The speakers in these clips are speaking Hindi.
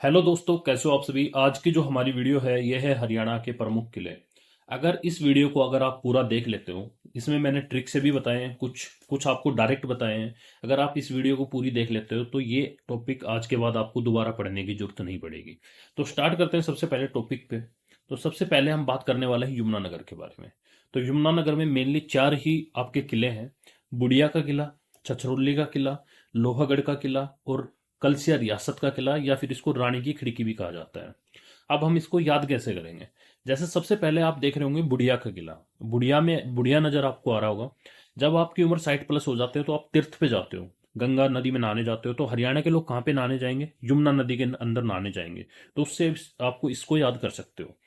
हेलो दोस्तों, कैसे हो आप सभी। आज की जो हमारी वीडियो है यह है हरियाणा के प्रमुख किले। अगर इस वीडियो को अगर आप पूरा देख लेते हो, इसमें मैंने ट्रिक से भी बताए हैं, कुछ कुछ आपको डायरेक्ट बताए हैं। अगर आप इस वीडियो को पूरी देख लेते हो तो ये टॉपिक आज के बाद आपको दोबारा पढ़ने की जरूरत नहीं पड़ेगी। तो स्टार्ट करते हैं सबसे पहले टॉपिक पे। तो सबसे पहले हम बात करने वाले हैं यमुनानगर के बारे में। तो यमुनानगर में मेनली चार ही आपके किले हैं। बुढ़िया का किला, छछरौली का किला, लोहागढ़ का किला और कलसिया रियासत का किला, या फिर इसको रानी की खिड़की भी कहा जाता है। अब हम इसको याद कैसे करेंगे। जैसे सबसे पहले आप देख रहे होंगे बुढ़िया का किला। बुढ़िया नजर आपको आ रहा होगा। जब आपकी उम्र 60+ हो जाते हो तो आप तीर्थ पे जाते हो, गंगा नदी में नहाने जाते हो। तो हरियाणा के लोग कहाँ पे नहाने जाएंगे? यमुना नदी के अंदर नहाने जाएंगे। तो उससे आपको इसको याद कर सकते हो।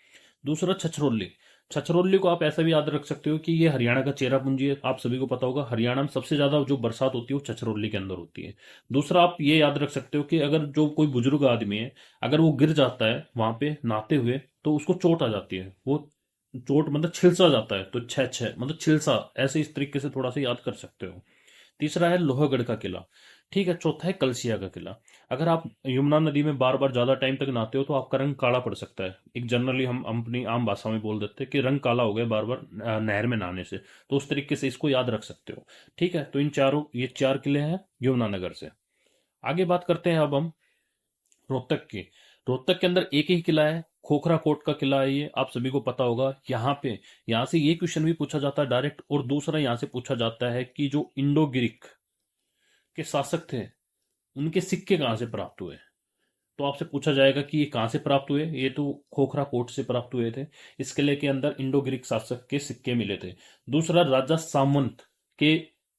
दूसरा छछरौली। छछरौली को आप ऐसा भी याद रख सकते हो कि ये हरियाणा का चेरापूंजी है। आप सभी को पता होगा हरियाणा में सबसे ज्यादा जो बरसात होती है वो छछरौली के अंदर होती है। दूसरा आप ये याद रख सकते हो कि अगर जो कोई बुजुर्ग आदमी है, अगर वो गिर जाता है वहां पे नहाते हुए तो उसको चोट आ जाती है। वो चोट मतलब छिलसा जाता है, तो छह छह मतलब छिलसा, ऐसे इस तरीके से थोड़ा सा याद कर सकते हो। तीसरा है लोहागढ़ का किला। ठीक है। चौथा है कलसिया का किला। अगर आप यमुना नदी में बार बार ज्यादा टाइम तक नहाते हो तो आपका रंग काला पड़ सकता है। एक जनरली हम अपनी आम भाषा में बोल देते हैं कि रंग काला हो गया बार बार नहर में नहाने से। तो उस तरीके से इसको याद रख सकते हो। ठीक है। तो ये चार किले हैं यमुनानगर से। आगे बात करते हैं अब हम रोहतक की। रोहतक के अंदर एक ही किला है, खोखरा कोट का किला है। ये आप सभी को पता होगा। यहाँ से ये क्वेश्चन भी पूछा जाता है डायरेक्ट। और दूसरा यहाँ से पूछा जाता है कि जो इंडो गिरिक के शासक थे उनके सिक्के कहाँ से प्राप्त हुए। तो आपसे पूछा जाएगा कि ये कहाँ से प्राप्त हुए। ये तो खोखरा कोट से प्राप्त हुए थे। इस किले के अंदर इंडो ग्रीक शासक के सिक्के मिले थे। दूसरा राजा सामंत के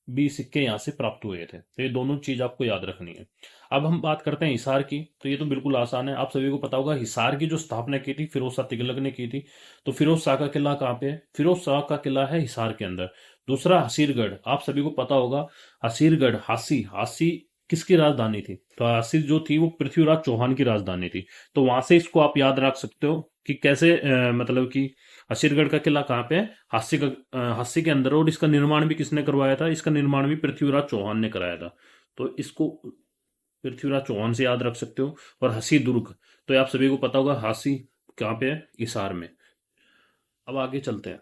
भी सिक्के यहाँ से प्राप्त हुए थे। तो ये दोनों चीज आपको याद रखनी है। अब हम बात करते हैं हिसार की। तो ये तो बिल्कुल आसान है, आप सभी को पता होगा। हिसार की जो स्थापना की थी फिरोज शाह तुगलक ने की थी। तो फिरोज शाह का किला कहाँ पे है? फिरोज शाह का किला है हिसार के अंदर। दूसरा हसीरगढ़, आप सभी को पता होगा। हसीरगढ़, हासी हासी किसकी राजधानी थी? तो हासिल जो थी वो पृथ्वीराज चौहान की राजधानी थी। तो वहां से इसको आप याद रख सकते हो कि कैसे मतलब कि असीरगढ़ का किला कहाँ पे है? हास्य के अंदर। और इसका निर्माण भी किसने करवाया था? इसका निर्माण भी पृथ्वीराज चौहान ने कराया था। तो इसको पृथ्वीराज चौहान से याद रख सकते हो। और हसी दुर्ग, तो ये आप सभी को पता होगा। हासी कहाँ पे है? हिसार में। अब आगे चलते हैं।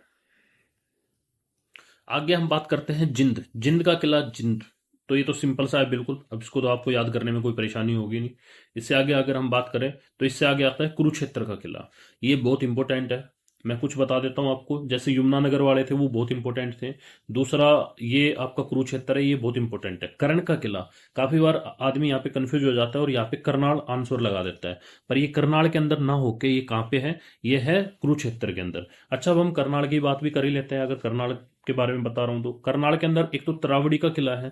आगे हम बात करते हैं जिंद। जिंद का किला जिंद। तो ये तो सिंपल सा है बिल्कुल। अब इसको तो आपको याद करने में कोई परेशानी होगी नहीं। इससे आगे अगर हम बात करें तो इससे आगे आता है कुरुक्षेत्र का किला। ये बहुत इंपॉर्टेंट है। मैं कुछ बता देता हूँ आपको। जैसे यमुनानगर वाले थे वो बहुत इंपॉर्टेंट थे। दूसरा ये आपका कुरुक्षेत्र है, ये बहुत इंपॉर्टेंट है। कर्ण का किला। काफी बार आदमी यहाँ पे कंफ्यूज हो जाता है और यहाँ पे करनाल आंसर लगा देता है। पर ये करनाल के अंदर ना होके ये कहाँ पे है? ये है कुरुक्षेत्र के अंदर। अच्छा, अब हम करनाल की बात भी कर ही लेते हैं। अगर करनाल के बारे में बता रहा हूं तो करनाल के अंदर एक तो तरावड़ी का किला है।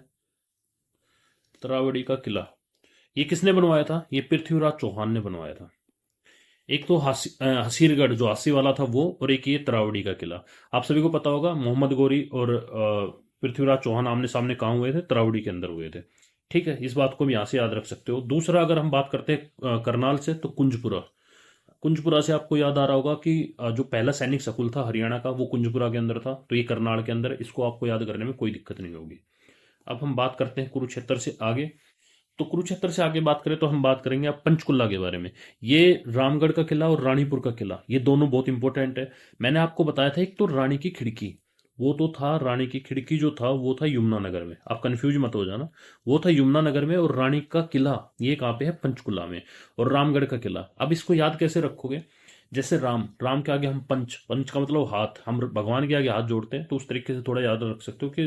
तरावड़ी का किला ये किसने बनवाया था? ये पृथ्वीराज चौहान ने बनवाया था। एक तो हसीरगढ़ जो हासी वाला था वो, और एक ये तरावड़ी का किला। आप सभी को पता होगा मोहम्मद गोरी और पृथ्वीराज चौहान आमने सामने कहाँ हुए थे? तरावड़ी के अंदर हुए थे। ठीक है। इस बात को भी यहाँ से याद रख सकते हो। दूसरा अगर हम बात करते हैं करनाल से, तो कुंजपुरा। कुंजपुरा से आपको याद आ रहा होगा कि जो पहला सैनिक स्कूल था हरियाणा का वो कुंजपुरा के अंदर था। तो ये करनाल के अंदर है। इसको आपको याद करने में कोई दिक्कत नहीं होगी। अब हम बात करते हैं कुरुक्षेत्र से आगे। तो कुरुक्षेत्र से आगे बात करें तो हम बात करेंगे अब पंचकुला के बारे में। ये रामगढ़ का किला और रानीपुर का किला, ये दोनों बहुत इंपॉर्टेंट है। मैंने आपको बताया था एक तो रानी की खिड़की, वो तो था रानी की खिड़की जो था वो था यमुनानगर में। आप कंफ्यूज मत हो जाना। वो था यमुनानगर में। और रानी का किला ये कहाँ पे है? पंचकुला में। और रामगढ़ का किला, अब इसको याद कैसे रखोगे? जैसे राम, राम के आगे हम पंच, पंच का मतलब हाथ, हम भगवान के आगे हाथ जोड़ते हैं। तो उस तरीके से थोड़ा याद रख सकते हो कि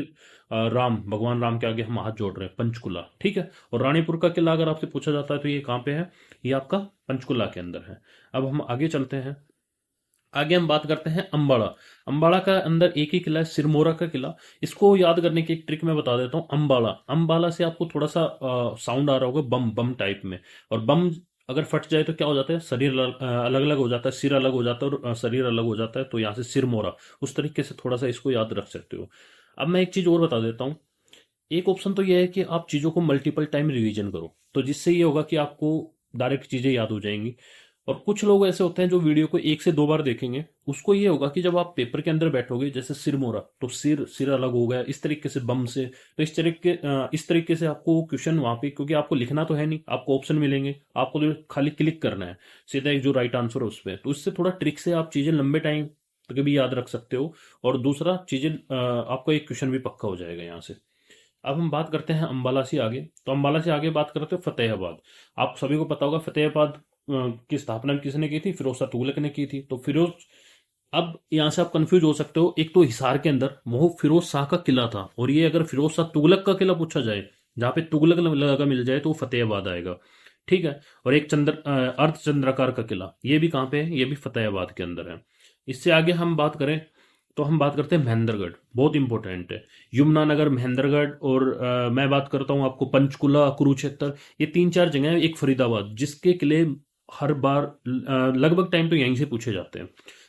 राम, भगवान राम के आगे हम हाथ जोड़ रहे हैं, पंचकुला। ठीक है। और रानीपुर का किला अगर आपसे पूछा जाता है तो ये कहाँ पे है? ये आपका पंचकुला के अंदर है। अब हम आगे चलते हैं। आगे हम बात करते हैं अंबाड़ा। अंबाड़ा का अंदर एक ही किला है, सिरमौरा का किला। इसको याद करने की एक ट्रिक मैं बता देता हूँ। अंबाला, अंबाला से आपको थोड़ा सा साउंड आ रहा होगा बम बम टाइप में। और बम अगर फट जाए तो क्या हो जाता है? शरीर अलग अलग हो जाता है, सिर अलग हो जाता है और शरीर अलग हो जाता है। तो यहाँ से सिरमौरा, उस तरीके से थोड़ा सा इसको याद रख सकते हो। अब मैं एक चीज और बता देता हूँ। एक ऑप्शन तो यह है कि आप चीजों को मल्टीपल टाइम रिवीजन करो, तो जिससे ये होगा कि आपको डायरेक्ट चीजें याद हो जाएंगी। और कुछ लोग ऐसे होते हैं जो वीडियो को 1 से 2 बार देखेंगे, उसको ये होगा कि जब आप पेपर के अंदर बैठोगे, जैसे सिर मोरा, तो सिर सिर अलग हो गया, इस तरीके से बम से, तो इस तरीके से आपको क्वेश्चन वहां पे, क्योंकि आपको लिखना तो है नहीं, आपको ऑप्शन मिलेंगे, आपको तो खाली क्लिक करना है सीधा एक जो राइट आंसर है उस पर, तो इससे थोड़ा ट्रिक से आप चीजें लंबे टाइम तक भी याद रख सकते हो। और दूसरा चीजें आपको एक क्वेश्चन भी पक्का हो जाएगा यहाँ से। अब हम बात करते हैं अंबाला से आगे, तो अंबाला से आगे बात करते हैं फतेहाबाद। आप सभी को पता होगा फतेहाबाद की स्थापना किसने की थी, फिरोज शाह तुगलक ने की थी। तो फिरोज, अब यहां से आप कंफ्यूज हो सकते हो, एक तो हिसार के अंदर वो फिरोज शाह का किला था, और ये अगर फिरोज शाह तुगलक का किला पूछा जाए, जहां पे तुगलक लगा मिल जाए, तो वो फतेहाबाद आएगा। ठीक है। और एक अर्धचंद्राकार का किला, ये भी कहाँ पे है, ये भी फतेहाबाद के अंदर है। इससे आगे हम बात करें तो हम बात करते हैं महेंद्रगढ़, बहुत इंपॉर्टेंट है। यमुनानगर, महेंद्रगढ़, और मैं बात करता हूँ आपको पंचकुला, कुरुक्षेत्र, ये 3 4 जगह है। एक फरीदाबाद, जिसके किले हर बार लगभग टाइम तो यहीं से पूछे जाते हैं।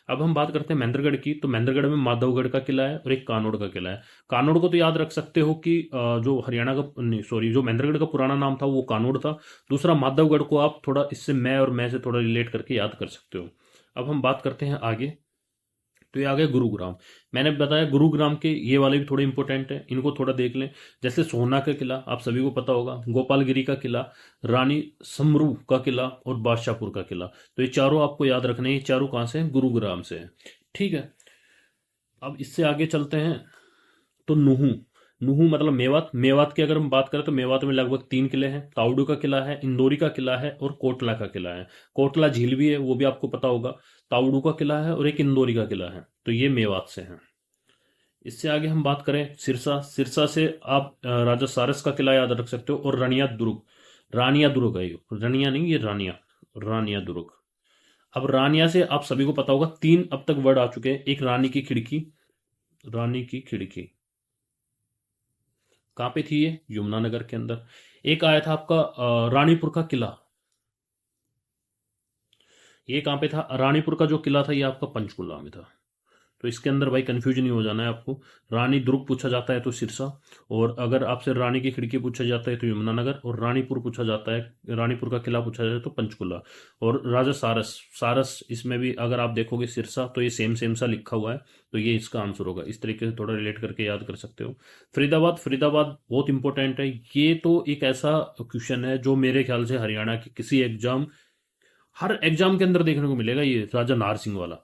अब हम बात करते हैं महेंद्रगढ़ की, तो महेंद्रगढ़ में माधवगढ़ का किला है और एक कानोड़ का किला है। कानोड़ को तो याद रख सकते हो कि जो हरियाणा का, नहीं सॉरी, जो महेंद्रगढ़ का पुराना नाम था वो कानोड़ था। दूसरा माधवगढ़ को आप थोड़ा इससे मैं से थोड़ा रिलेट करके याद कर सकते हो। अब हम बात करते हैं आगे, तो ये आ गया गुरुग्राम। मैंने बताया गुरुग्राम के ये वाले भी थोड़े इंपॉर्टेंट हैं, इनको थोड़ा देख लें। जैसे सोहना का किला आप सभी को पता होगा, गोपालगिरी का किला, रानी समरू का किला और बादशाहपुर का किला। तो ये चारों आपको याद रखने हैं, ये चारों कहाँ से हैं, गुरुग्राम से हैं। ठीक है। अब इससे आगे चलते हैं, तो नुहू। नुहू मतलब मेवात। मेवात की अगर हम बात करें तो मेवात में लगभग 3 किले हैं। ताउडू का किला है, इंदौरी का किला है और कोटला का किला है। कोटला झील भी है, वो भी आपको पता होगा। ताउडू का किला है और एक इंदौरी का किला है। तो ये मेवात से हैं। इससे आगे हम बात करें सिरसा। सिरसा से आप राजा सारस का किला याद रख सकते हो, और रानिया दुर्ग। रानिया दुर्ग है ये, रानिया नहीं, ये रानिया, रानिया दुर्ग। अब रानिया से आप सभी को पता होगा 3 अब तक वर्ड आ चुके हैं। एक रानी की खिड़की, रानी की खिड़की कहाँ पे थी, ये यमुनानगर के अंदर। एक आया था आपका रानीपुर का किला, ये कहाँ पे था, रानीपुर का जो किला था ये आपका पंचकुला में था। तो इसके अंदर भाई कंफ्यूज नहीं हो जाना है आपको। रानी दुर्ग पूछा जाता है तो सिरसा, और अगर आपसे रानी की खिड़की पूछा जाता है तो यमुनानगर, और रानीपुर पूछा जाता है, रानीपुर का किला पूछा जाता है तो पंचकुला। और राजा सारस, सारस इसमें भी अगर आप देखोगे सिरसा, तो ये सेम सेम सा लिखा हुआ है, तो ये इसका आंसर होगा। इस तरीके से थोड़ा रिलेट करके याद कर सकते हो। फरीदाबाद, फरीदाबाद बहुत इंपॉर्टेंट है। ये तो एक ऐसा क्वेश्चन है जो मेरे ख्याल से हरियाणा के किसी एग्जाम, हर एग्जाम के अंदर देखने को मिलेगा, ये राजा नार सिंह वाला।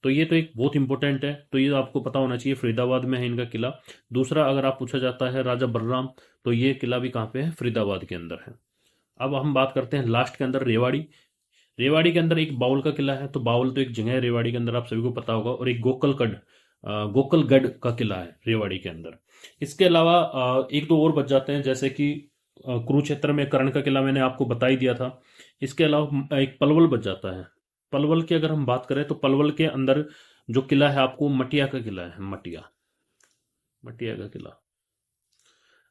तो ये तो एक बहुत इंपॉर्टेंट है, तो ये आपको पता होना चाहिए, फरीदाबाद में है इनका किला। दूसरा अगर आप पूछा जाता है राजा बलराम, तो ये किला भी कहाँ पे है, फरीदाबाद के अंदर है। अब हम बात करते हैं लास्ट के अंदर, रेवाड़ी। रेवाड़ी के अंदर एक बाउल का किला है, तो बाउल तो एक जगह है रेवाड़ी के अंदर, आप सभी को पता होगा। और एक गोकलगढ़ का किला है रेवाड़ी के अंदर। इसके अलावा एक दो और बच जाते हैं, जैसे कि कुरुक्षेत्र में कर्ण का किला मैंने आपको बता ही दिया था। इसके अलावा एक पलवल बच जाता है। पलवल की अगर हम बात करें तो पलवल के अंदर जो किला है आपको मटिया का किला है, मटिया, मटिया का किला।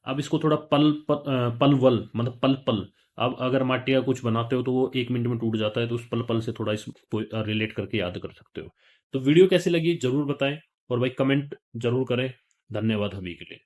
अब इसको थोड़ा पलवल मतलब पल पल, अब अगर माटिया कुछ बनाते हो तो वो 1 मिनट में टूट जाता है, तो उस पल पल से थोड़ा इसको रिलेट करके याद कर सकते हो। तो वीडियो कैसी लगी जरूर बताएं, और भाई कमेंट जरूर करें। धन्यवाद अभी के लिए।